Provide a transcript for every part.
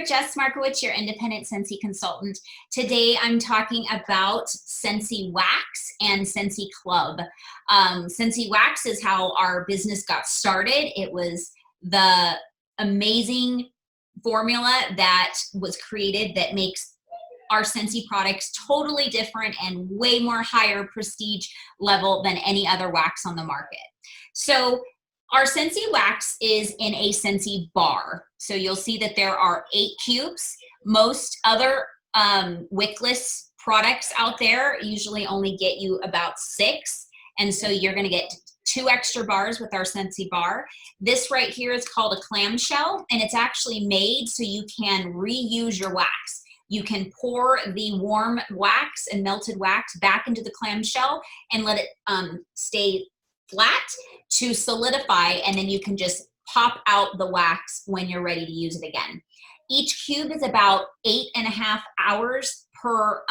here, Jess Markowitz, your independent Scentsy consultant. Today I'm talking about Scentsy Wax and Scentsy Club. Scentsy Wax is how our business got started. It was the amazing formula that was created that makes our Scentsy products totally different and way more higher prestige level than any other wax on the market. So our Scentsy Wax is in a Scentsy bar. So you'll see that there are 8 cubes. Most other wickless products out there usually only get you about 6. And so you're gonna get 2 extra bars with our Scentsy bar. This right here is called a clamshell, and it's actually made so you can reuse your wax. You can pour the warm wax and melted wax back into the clamshell and let it stay flat to solidify, and then you can just pop out the wax when you're ready to use it again. Each cube is about 8.5 hours per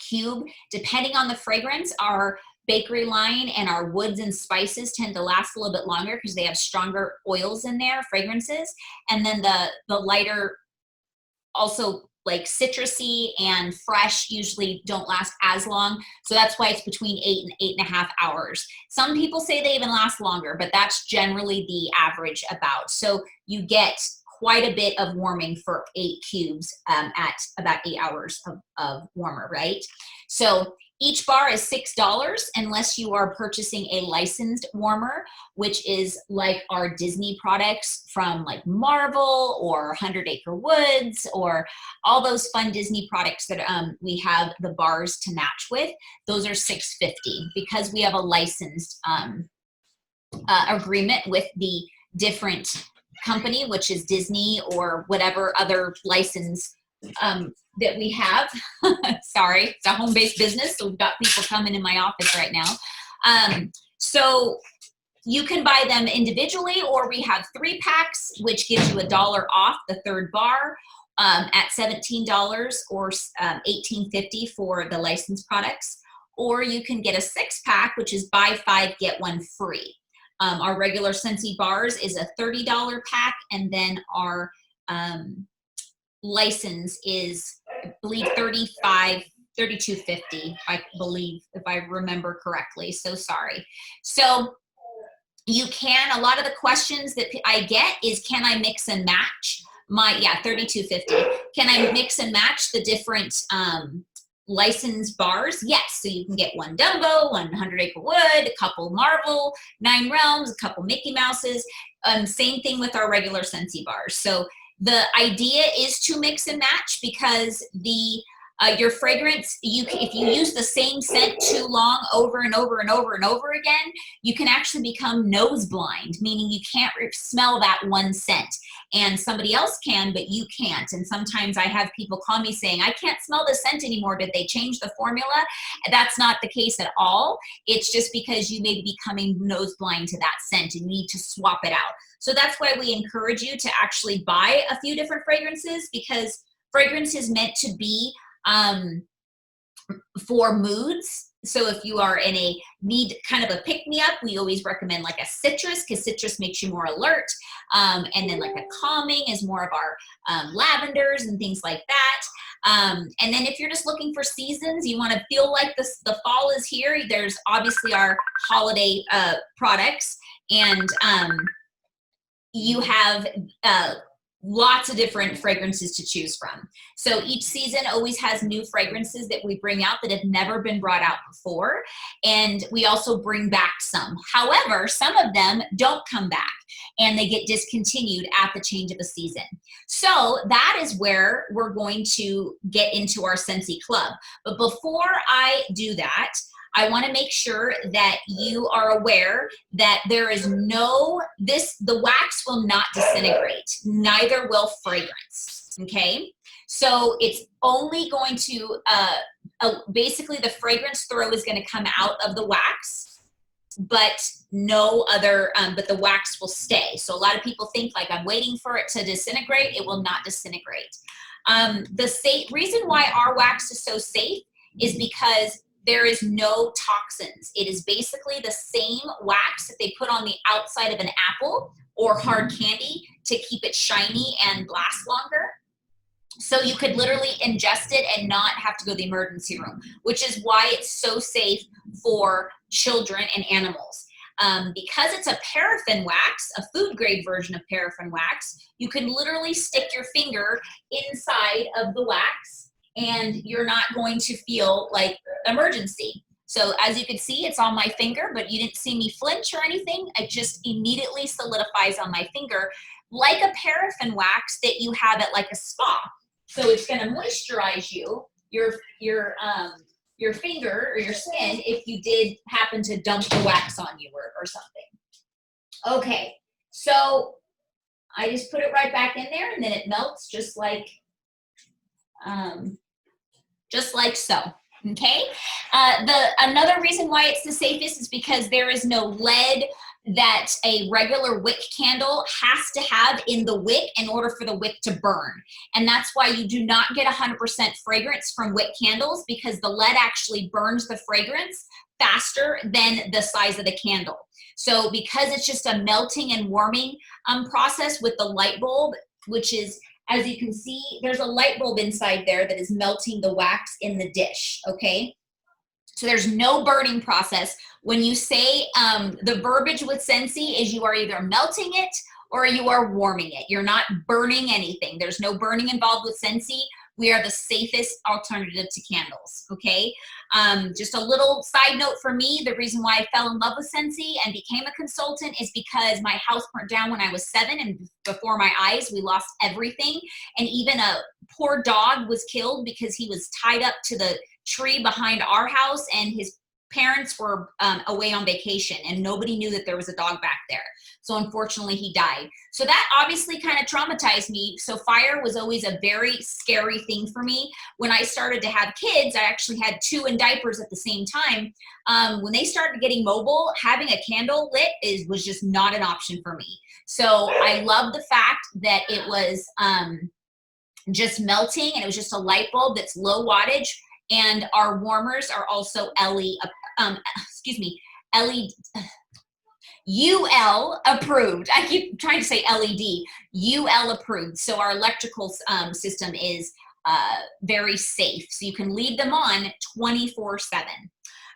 cube. Depending on the fragrance, our bakery line and our woods and spices tend to last a little bit longer because they have stronger oils in there, fragrances. And then the lighter, also like citrusy and fresh, usually don't last as long. So that's why it's between 8 and 8.5 hours. Some people say they even last longer, but that's generally the average about. So you get quite a bit of warming for 8 cubes at about 8 hours of warmer, right? So each bar is $6 unless you are purchasing a licensed warmer, which is like our Disney products from like Marvel or 100 Acre Woods or all those fun Disney products that we have the bars to match with. Those are $6.50 because we have a licensed agreement with the different company, which is Disney or whatever other license that we have. Sorry, it's a home-based business, so we've got people coming in my office right now. So you can buy them individually, or we have 3 packs, which gives you $1 off the 3rd bar at $17 or $18.50 for the licensed products. Or you can get a 6-pack, which is buy 5, get 1 free. Our regular Scentsy bars is a $30 pack, and then our license is, I believe, $32.50, I believe, if I remember correctly. So sorry. So you can, a lot of the questions that I get is, can I mix and match my, $32.50. Can I mix and match the different licensed bars? Yes. So you can get 1 Dumbo, 100 Acre Wood, a couple Marvel, 9 Realms, a couple Mickey Mouses. Same thing with our regular Scentsy bars. So the idea is to mix and match because your fragrance, if you use the same scent too long over and over and over and over again, you can actually become nose blind, meaning you can't smell that one scent. And somebody else can, but you can't. And sometimes I have people call me saying, I can't smell the scent anymore. Did they change the formula? That's not the case at all. It's just because you may be becoming nose blind to that scent and you need to swap it out. So that's why we encourage you to actually buy a few different fragrances, because fragrance is meant to be for moods. So if you are in a need kind of a pick-me-up, we always recommend like a citrus, because citrus makes you more alert. And then like a calming is more of our lavenders and things like that. And then if you're just looking for seasons, you want to feel like the fall is here, there's obviously our holiday products. And you have lots of different fragrances to choose from. So each season always has new fragrances that we bring out that have never been brought out before. And we also bring back some. However, some of them don't come back and they get discontinued at the change of a season. So that is where we're going to get into our Scentsy Club. But before I do that, I want to make sure that you are aware that there is the wax will not disintegrate, neither will fragrance, okay? So it's only going to, basically the fragrance throw is going to come out of the wax, but no other, but the wax will stay. So a lot of people think like I'm waiting for it to disintegrate. It will not disintegrate. The reason why our wax is so safe is because there is no toxins. It is basically the same wax that they put on the outside of an apple or hard candy to keep it shiny and last longer. So you could literally ingest it and not have to go to the emergency room, which is why it's so safe for children and animals. Because it's a paraffin wax, a food grade version of paraffin wax, you can literally stick your finger inside of the wax and you're not going to feel like emergency. So as you can see, it's on my finger, but you didn't see me flinch or anything. It just immediately solidifies on my finger like a paraffin wax that you have at like a spa. So it's going to moisturize your finger or your skin if you did happen to dump the wax on you or something. Okay, so I just put it right back in there and then it melts just like so. Okay, another reason why it's the safest is because there is no lead that a regular wick candle has to have in the wick in order for the wick to burn. And that's why you do not get 100% fragrance from wick candles, because the lead actually burns the fragrance faster than the size of the candle. So because it's just a melting and warming process with the light bulb, which is, as you can see, there's a light bulb inside there that is melting the wax in the dish, okay? So there's no burning process. When you say the verbiage with Scentsy is you are either melting it or you are warming it. You're not burning anything. There's no burning involved with Scentsy. We are the safest alternative to candles, okay? Just a little side note for me, the reason why I fell in love with Scentsy and became a consultant is because my house burnt down when I was 7, and before my eyes, we lost everything. And even a poor dog was killed because he was tied up to the tree behind our house, and his parents were away on vacation and nobody knew that there was a dog back there. So unfortunately he died. So that obviously kind of traumatized me. So fire was always a very scary thing for me. When I started to have kids, I actually had 2 in diapers at the same time. When they started getting mobile, having a candle lit was just not an option for me. So I love the fact that it was just melting and it was just a light bulb that's low wattage. And our warmers are also UL approved. I keep trying to say LED, UL approved. So our electrical system is very safe. So you can leave them on 24/7.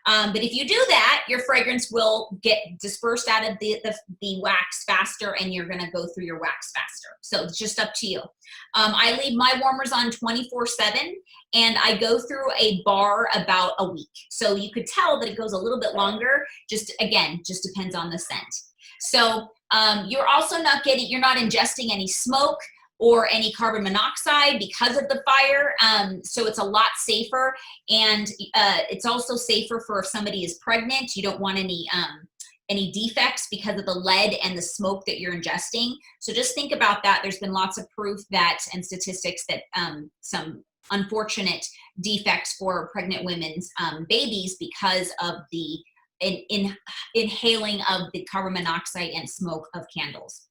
But if you do that, your fragrance will get dispersed out of the wax faster, and you're gonna go through your wax faster. So it's just up to you. I leave my warmers on 24/7, and I go through a bar about a week. So you could tell that it goes a little bit longer, just depends on the scent. So you're also you're not ingesting any smoke or any carbon monoxide because of the fire. So it's a lot safer, and it's also safer for if somebody is pregnant. You don't want any defects because of the lead and the smoke that you're ingesting. So just think about that. There's been lots of proof that and statistics that some unfortunate defects for pregnant women's babies because of the inhaling of the carbon monoxide and smoke of candles.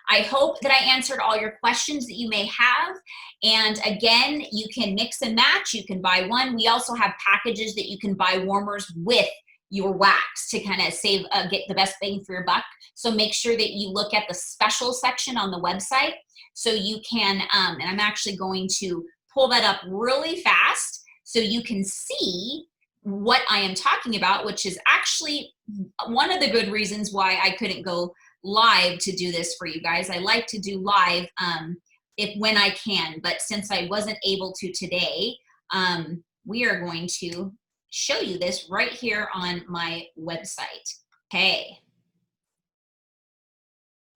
I hope that I answered all your questions that you may have. And again, you can mix and match. You can buy one. We also have packages that you can buy warmers with your wax to kind of save, get the best bang for your buck. So make sure that you look at the special section on the website so you can, and I'm actually going to pull that up really fast so you can see what I am talking about, which is actually one of the good reasons why I couldn't go live to do this for you guys. I like to do live when I can, but since I wasn't able to today, we are going to show you this right here on my website. Okay.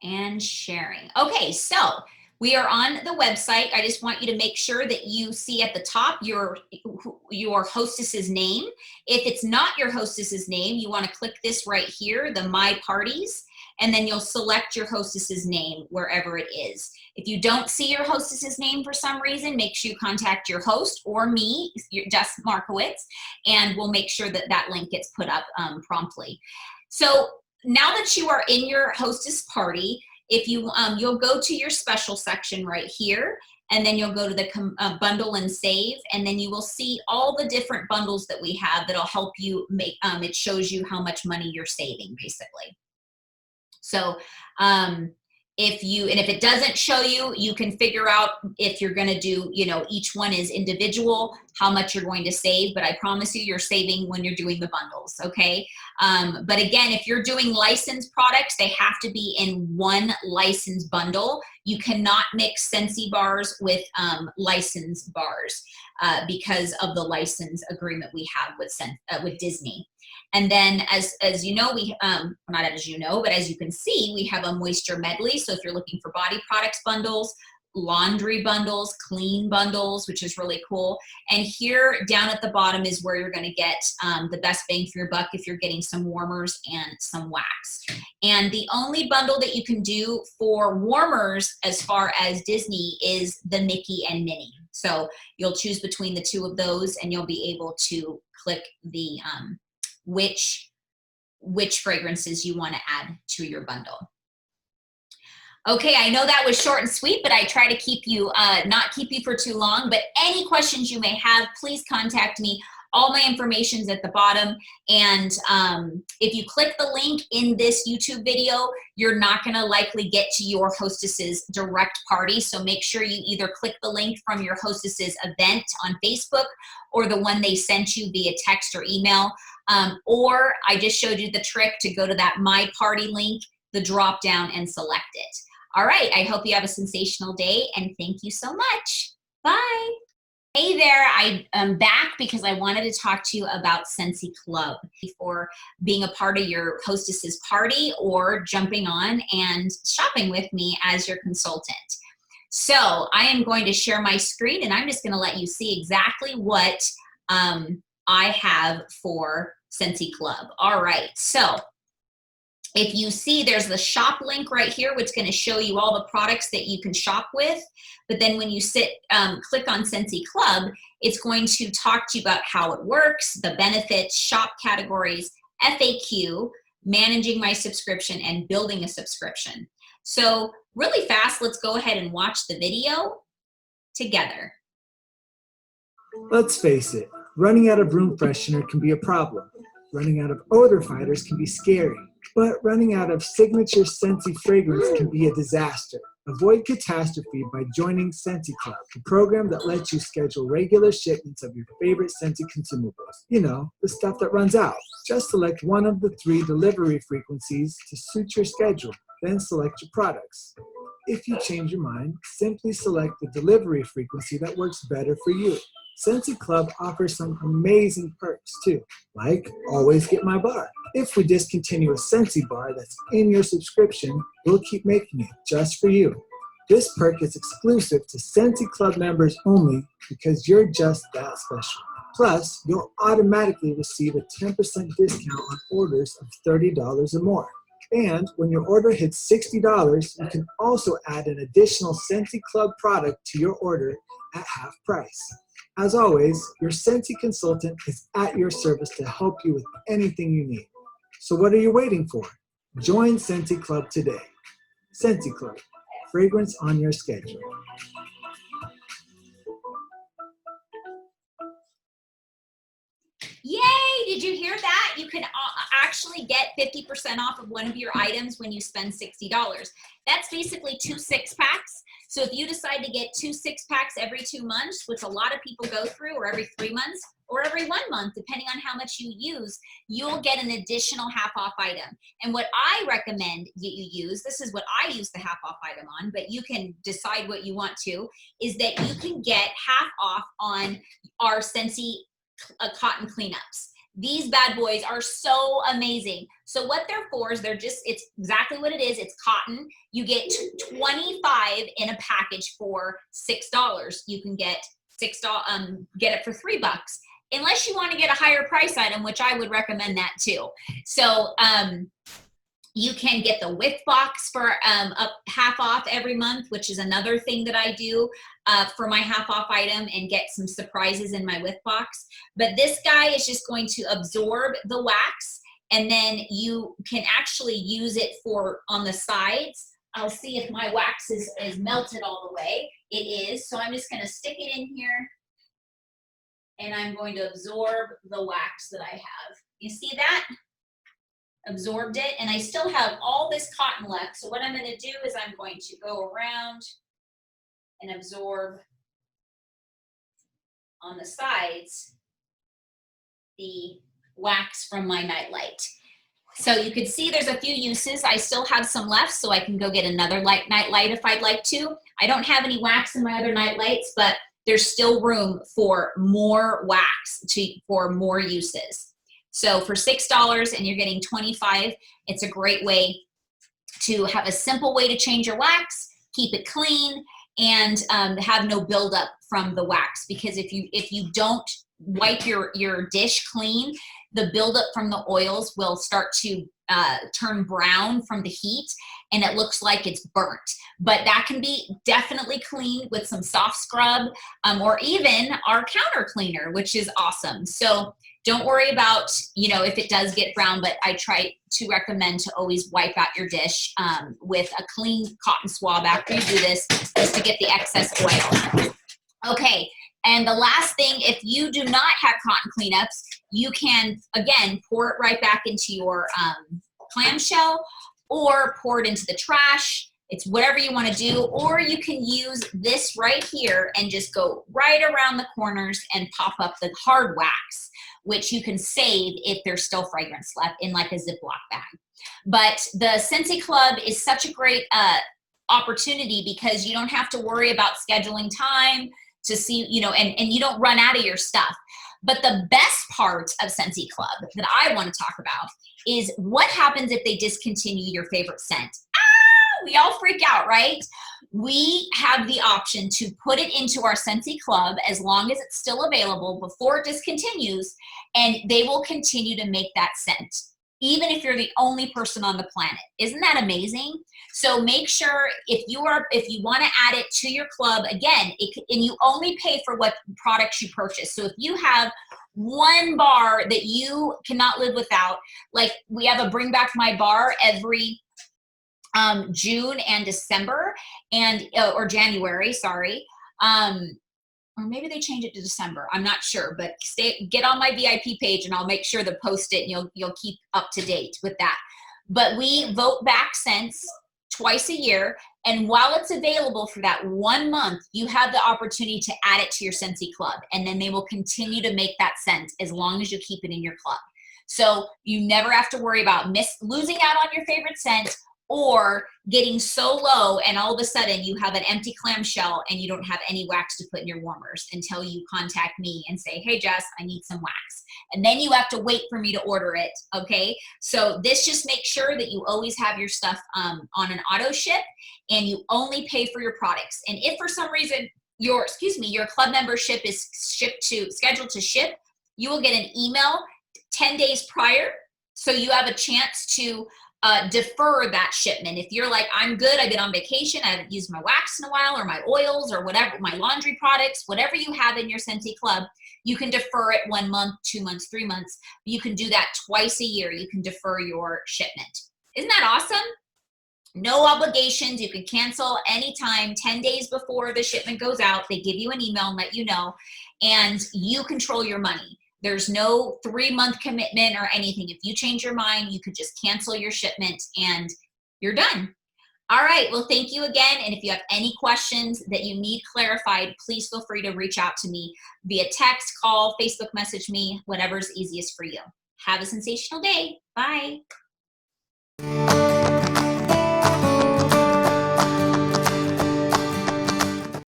And sharing. Okay, so we are on the website. I just want you to make sure that you see at the top your hostess's name. If it's not your hostess's name, you want to click this right here, the My Parties, and then you'll select your hostess's name wherever it is. If you don't see your hostess's name for some reason, make sure you contact your host or me, Jess Markowitz, and we'll make sure that that link gets put up promptly. So now that you are in your hostess party, if you you'll go to your special section right here, and then you'll go to the bundle and save, and then you will see all the different bundles that we have that'll help you make, it shows you how much money you're saving basically. So if it doesn't show you, you can figure out if you're going to do, you know, each one is individual, how much you're going to save, but I promise you, you're saving when you're doing the bundles. Okay. But again, if you're doing licensed products, they have to be in one licensed bundle. You cannot mix Scentsy bars with licensed bars because of the license agreement we have with Disney. And then as you know, we, not as you know, but as you can see, we have a moisture medley. So if you're looking for body products bundles, laundry bundles, clean bundles, which is really cool. And here down at the bottom is where you're gonna get the best bang for your buck if you're getting some warmers and some wax. And the only bundle that you can do for warmers as far as Disney is the Mickey and Minnie. So you'll choose between the two of those and you'll be able to click the which fragrances you want to add to your bundle. Okay, I know that was short and sweet, but I try to keep you, not keep you for too long, but any questions you may have, please contact me. All my information's at the bottom. And if you click the link in this YouTube video, you're not gonna likely get to your hostess's direct party. So make sure you either click the link from your hostess's event on Facebook or the one they sent you via text or email. Or I just showed you the trick to go to that My Party link, the drop down and select it. All right, I hope you have a sensational day and thank you so much. Bye. Hey there, I am back because I wanted to talk to you about Scentsy Club for being a part of your hostess's party or jumping on and shopping with me as your consultant. So I am going to share my screen and I'm just going to let you see exactly what I have for Scentsy Club. All right, so if you see, there's the shop link right here, which is going to show you all the products that you can shop with. But then when you click on Scentsy Club, it's going to talk to you about how it works, the benefits, shop categories, FAQ, managing my subscription, and building a subscription. So really fast, let's go ahead and watch the video together. Let's face it, running out of room freshener can be a problem. Running out of odor fighters can be scary. But running out of signature Scentsy fragrance can be a disaster. Avoid catastrophe by joining Scentsy Club, the program that lets you schedule regular shipments of your favorite Scentsy consumables. You know, the stuff that runs out. Just select one of the 3 delivery frequencies to suit your schedule, then select your products. If you change your mind, simply select the delivery frequency that works better for you. Scentsy Club offers some amazing perks too, like always get my bar. If we discontinue a Scentsy bar that's in your subscription, we'll keep making it just for you. This perk is exclusive to Scentsy Club members only because you're just that special. Plus, you'll automatically receive a 10% discount on orders of $30 or more. And when your order hits $60, you can also add an additional Scentsy Club product to your order at half price. As always, your Scentsy consultant is at your service to help you with anything you need. So what are you waiting for? Join Scentsy Club today. Scentsy Club, fragrance on your schedule. Yay! Did you hear that? You can actually get 50% off of one of your items when you spend $60. That's basically 2 6-packs. So if you decide to get 2 6-packs every 2 months, which a lot of people go through, or every 3 months, or every 1 month, depending on how much you use, you'll get an additional half-off item. And what I recommend you use, this is what I use the half-off item on, but you can decide what you want to, is that you can get half off on our Scentsy cotton cleanups. These bad boys are so amazing. So what they're for is it's exactly what it is. It's cotton. You get 25 in a package for $6. You can get get it for $3. Unless you want to get a higher price item, which I would recommend that too. So you can get the whip box for half off every month, which is another thing that I do for my half off item, and get some surprises in my whip box. But this guy is just going to absorb the wax, and then you can actually use it on the sides I'll see if my wax is melted all the way. It is, so I'm just gonna stick it in here and I'm going to absorb the wax that I have. You see that? Absorbed it, and I still have all this cotton left. So what I'm gonna do is I'm going to go around and absorb on the sides the wax from my nightlight. So you can see there's a few uses. I still have some left, so I can go get another nightlight if I'd like to. I don't have any wax in my other nightlights, but there's still room for more wax for more uses. So for $6 and you're getting 25, it's a great way to have a simple way to change your wax, keep it clean, and have no buildup from the wax. Because if you don't wipe your dish clean, the buildup from the oils will start to turn brown from the heat, and it looks like it's burnt. But that can be definitely cleaned with some soft scrub, or even our counter cleaner, which is awesome. So don't worry about, if it does get brown, but I try to recommend to always wipe out your dish with a clean cotton swab after you do this, just to get the excess oil. Okay, and the last thing, if you do not have cotton cleanups, you can, again, pour it right back into your clamshell, or pour it into the trash. It's whatever you want to do, or you can use this right here and just go right around the corners and pop up the hard wax, which you can save if there's still fragrance left in like a Ziploc bag. But the Scentsy Club is such a great opportunity because you don't have to worry about scheduling time to see, and you don't run out of your stuff. But the best part of Scentsy Club that I want to talk about is what happens if they discontinue your favorite scent. We all freak out, right? We have the option to put it into our Scentsy Club as long as it's still available before it discontinues, and they will continue to make that scent, even if you're the only person on the planet. Isn't that amazing? So make sure if you want to add it to your club, again, and you only pay for what products you purchase. So if you have one bar that you cannot live without, like we have a Bring Back My Bar every June and December, and or January, sorry, or maybe they change it to December. I'm not sure, but get on my VIP page and I'll make sure to post it, and you'll keep up to date with that. But we vote back scents twice a year, and while it's available for that 1 month, you have the opportunity to add it to your Scentsy Club, and then they will continue to make that scent as long as you keep it in your club. So you never have to worry about losing out on your favorite scent, or getting so low and all of a sudden you have an empty clamshell and you don't have any wax to put in your warmers until you contact me and say, hey Jess, I need some wax. And then you have to wait for me to order it, okay? So this just makes sure that you always have your stuff on an auto ship, and you only pay for your products. And if for some reason your club membership is scheduled to ship, you will get an email 10 days prior, so you have a chance to defer that shipment. If you're like, I'm good, I've been on vacation, I haven't used my wax in a while, or my oils, or whatever, my laundry products, whatever you have in your Scentsy Club, you can defer it 1 month, 2 months, 3 months. You can do that twice a year. You can defer your shipment. Isn't that awesome? No obligations. You can cancel anytime, 10 days before the shipment goes out. They give you an email and let you know, and you control your money. There's no 3-month commitment or anything. If you change your mind, you could just cancel your shipment and you're done. All right, well, thank you again. And if you have any questions that you need clarified, please feel free to reach out to me via text, call, Facebook message me, whatever's easiest for you. Have a sensational day. Bye.